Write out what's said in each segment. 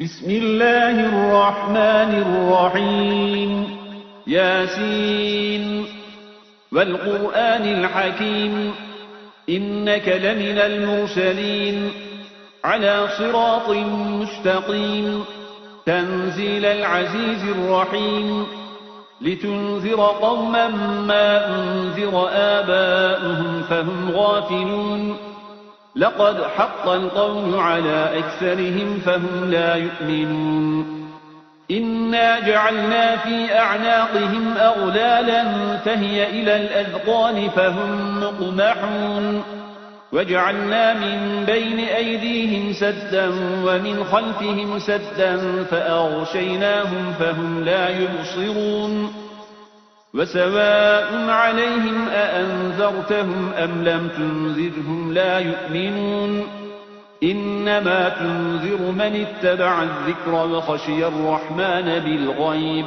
بسم الله الرحمن الرحيم ياسين والقرآن الحكيم إنك لمن المرسلين على صراط مستقيم تنزيل العزيز الرحيم لتنذر قوما ما أنذر آباؤهم فهم غافلون لقد حق القول على أكثرهم فهم لا يؤمنون إنا جعلنا في أعناقهم أغلالا فهي إلى الأذقان فهم مقمحون وجعلنا من بين أيديهم سدا ومن خلفهم سدا فأغشيناهم فهم لا يبصرون وسواء عليهم أأنذرتهم أم لم تنذرهم لا يؤمنون إنما تنذر من اتبع الذكر وخشي الرحمن بالغيب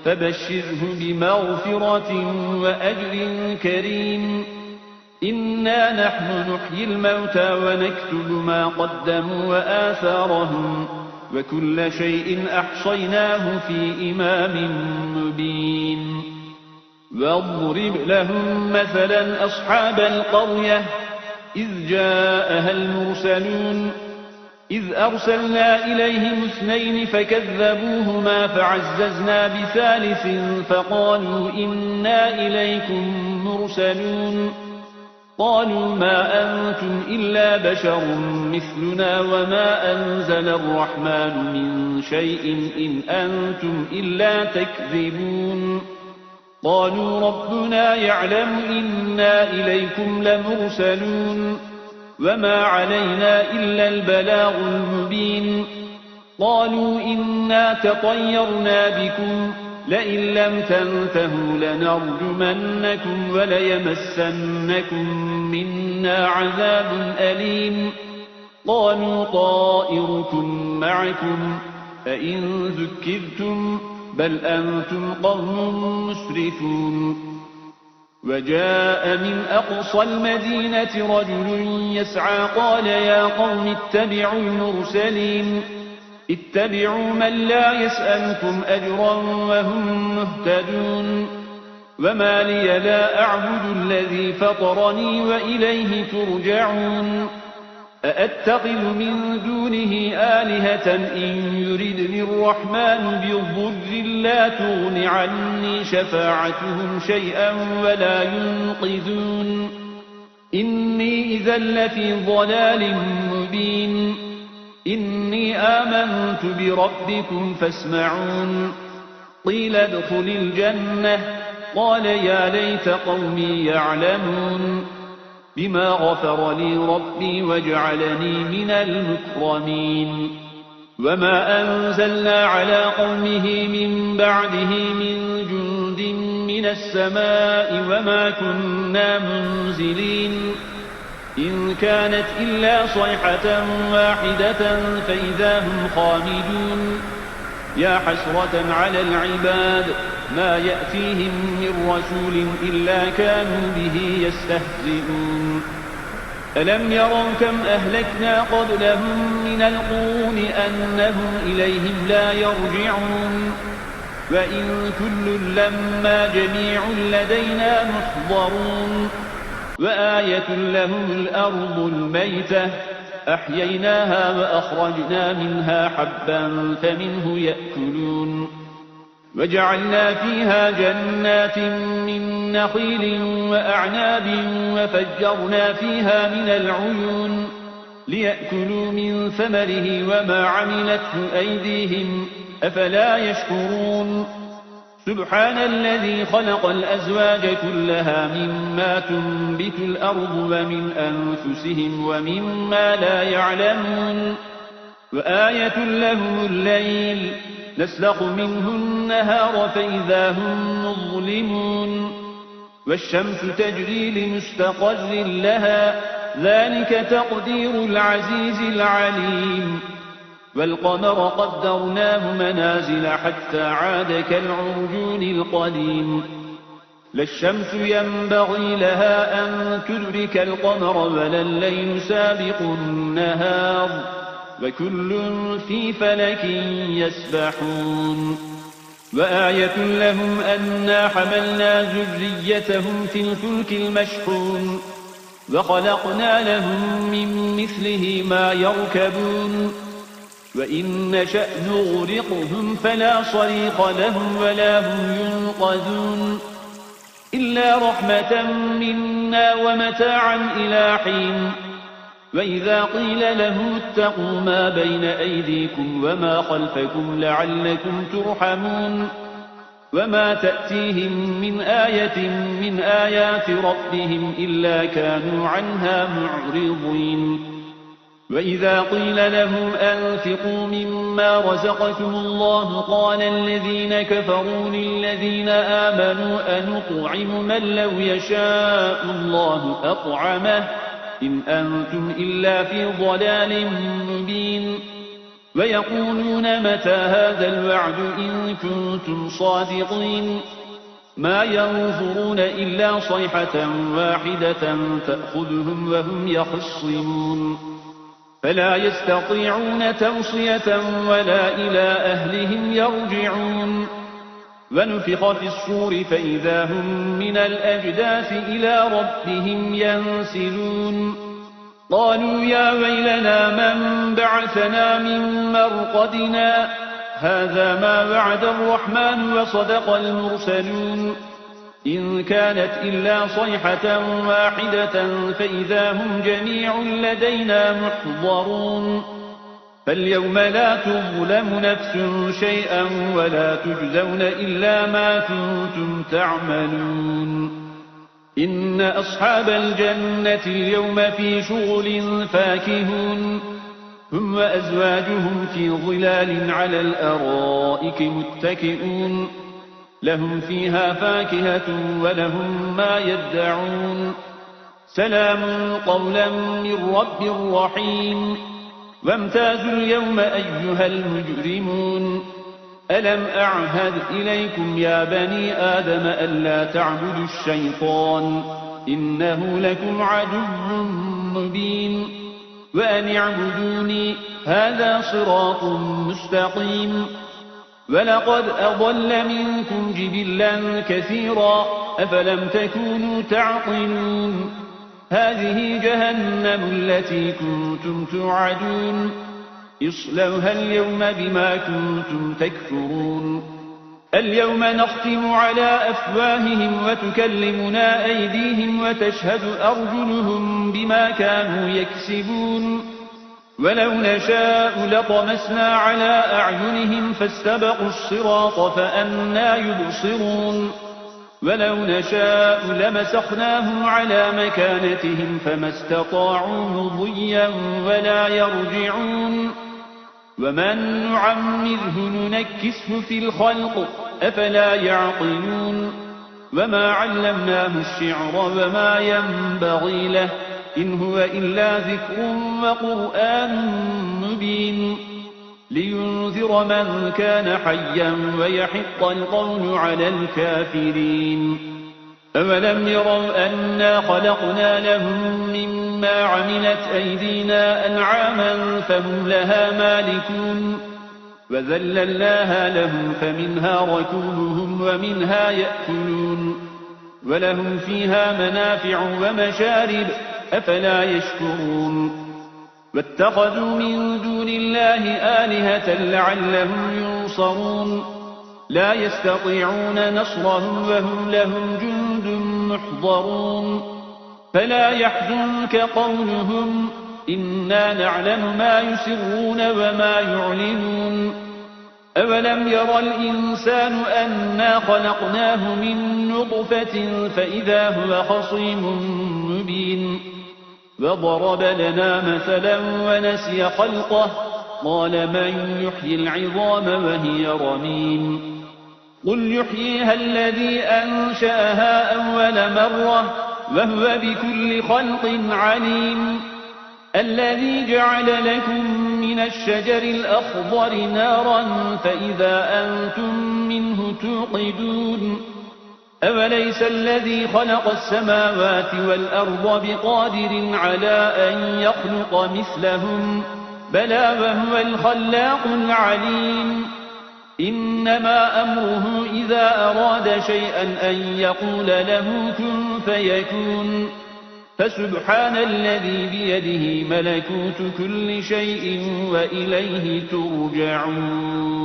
فبشره بمغفرة وأجر كريم إنا نحن نحيي الموتى ونكتب ما قدموا وآثارهم وكل شيء أحصيناه في إمام مبين واضرب لهم مثلا أصحاب القرية إذ جاءها المرسلون إذ أرسلنا إليهم 2 فكذبوهما فعززنا بثالث فقالوا إنا إليكم مرسلون قالوا ما أنتم إلا بشر مثلنا وما أنزل الرحمن من شيء إن أنتم إلا تكذبون قالوا ربنا يعلم إنا إليكم لمرسلون وما علينا إلا البلاغ المبين قالوا إنا تطيرنا بكم لئن لم تنتهوا لنرجمنكم وليمسنكم منا عذاب أليم قالوا طائركم معكم أئن ذكرتم بل أنتم قوم مسرفون وجاء من أقصى المدينة رجل يسعى قال يا قوم اتبعوا المرسلين اتبعوا من لا يسألكم أجرا وهم مهتدون وما لي لا أعبد الذي فطرني وإليه ترجعون أأتخذ من دونه آلهة إن يردني الرحمن بضر لا تغن عني شفاعتهم شيئا ولا ينقذون إني إذا لفي ضلال مبين إني آمنت بربكم فاسمعون قيل ادخل الجنة قال يا ليت قومي يعلمون بما غفر لي ربي وجعلني من المكرمين وما أنزلنا على قومه من بعده من جند من السماء وما كنا منزلين إن كانت إلا صيحة واحدة فإذا هم خامدون يا حسرة على العباد ما يأتيهم من رسول إلا كانوا به يستهزئون ألم يروا كم أهلكنا قبلهم من القرون أنهم إليهم لا يرجعون وإن كل لما جميع لدينا محضرون وآية لهم الأرض الميتة أحييناها وأخرجنا منها حبا فمنه يأكلون وجعلنا فيها جنات من نخيل وأعناب وفجرنا فيها من العيون ليأكلوا من ثمره وما عملته أيديهم أفلا يشكرون سبحان الذي خلق الأزواج كلها مما تنبت الأرض ومن أنفسهم ومما لا يعلمون وآية لهم الليل نسلخ منه النهار فإذا هم مظلمون والشمس تجري لمستقر لها ذلك تقدير العزيز العليم والقمر قدرناه منازل حتى عاد كالعرجون القديم لا الشمس ينبغي لها أن تدرك القمر ولا الليل سابق النهار وكل في فلك يسبحون وآية لهم أنا حملنا ذريتهم في الفلك المشحون وخلقنا لهم من مثله ما يركبون وإن نشأ نغرقهم فلا صريخ لهم ولا هم ينقذون إلا رحمة منا ومتاعا إلى حين وإذا قيل لهم اتقوا ما بين أيديكم وما خلفكم لعلكم ترحمون وما تأتيهم من آية من آيات ربهم إلا كانوا عنها معرضين وإذا قيل لهم أنفقوا مما رزقكم الله قال الذين كفروا للذين آمنوا أنطعم من لو يشاء الله أطعمه إن أنتم إلا في ضلال مبين ويقولون متى هذا الوعد إن كنتم صادقين ما ينظرون إلا صيحة واحدة تأخذهم وهم يخصمون فلا يستطيعون توصية ولا إلى أهلهم يرجعون ونفخ في الصور فإذا هم من الأجداث إلى ربهم ينسلون قالوا يا ويلنا من بعثنا من مرقدنا هذا ما وعد الرحمن وصدق المرسلون إن كانت إلا صيحة واحدة فإذا هم جميع لدينا محضرون فاليوم لا تظلم نفس شيئا ولا تجزون إلا ما كنتم تعملون إن أصحاب الجنة اليوم في شغل فاكهون هم وأزواجهم في ظلال على الأرائك متكئون لهم فيها فاكهة ولهم ما يدعون سلام قولا من رب رحيم وامتازوا اليوم أيها المجرمون ألم أعهد إليكم يا بني آدم ألا تعبدوا الشيطان إنه لكم عدو مبين وأن اعبدوني هذا صراط مستقيم ولقد أضل منكم جبلا كثيرا أفلم تكونوا تعقلون هذه جهنم التي كنتم توعدون اصلوها اليوم بما كنتم تكفرون اليوم نختم على أفواههم وتكلمنا أيديهم وتشهد أرجلهم بما كانوا يكسبون ولو نشاء لطمسنا على أعينهم فاستبقوا الصراط فأنى يبصرون ولو نشاء لمسخناهم على مكانتهم فما استطاعوا مضيا ولا يرجعون ومن نعمره ننكسه في الخلق أفلا يعقلون وما علمناه الشعر وما ينبغي له إن هو إلا ذكر وقرآن مبين لينذر من كان حيا ويحق القول على الكافرين أولم يروا أنا خلقنا لهم مما عملت أيدينا أنعاما فهم لها مالكون وذللناها لهم فمنها ركوبهم ومنها يأكلون ولهم فيها منافع ومشارب أفلا يشكرون واتخذوا من دون الله آلهة لعلهم ينصرون لا يستطيعون نصرهم وهم لهم جند محضرون فلا يحزنك قولهم إنا نعلم ما يسرون وما يعلنون أولم ير الإنسان أنا خلقناه من نطفة فإذا هو خصيم مبين وضرب لنا مثلا ونسي خلقه قال من يحيي العظام وهي رميم قل يحييها الذي أنشأها أول مرة وهو بكل خلق عليم الذي جعل لكم من الشجر الأخضر نارا فإذا أنتم منه توقدون أوليس الذي خلق السماوات والأرض بقادر على أن يخلق مثلهم بلى وهو الخلاق العليم إنما أمره إذا أراد شيئا أن يقول له كن فيكون فسبحان الذي بيده ملكوت كل شيء وإليه ترجعون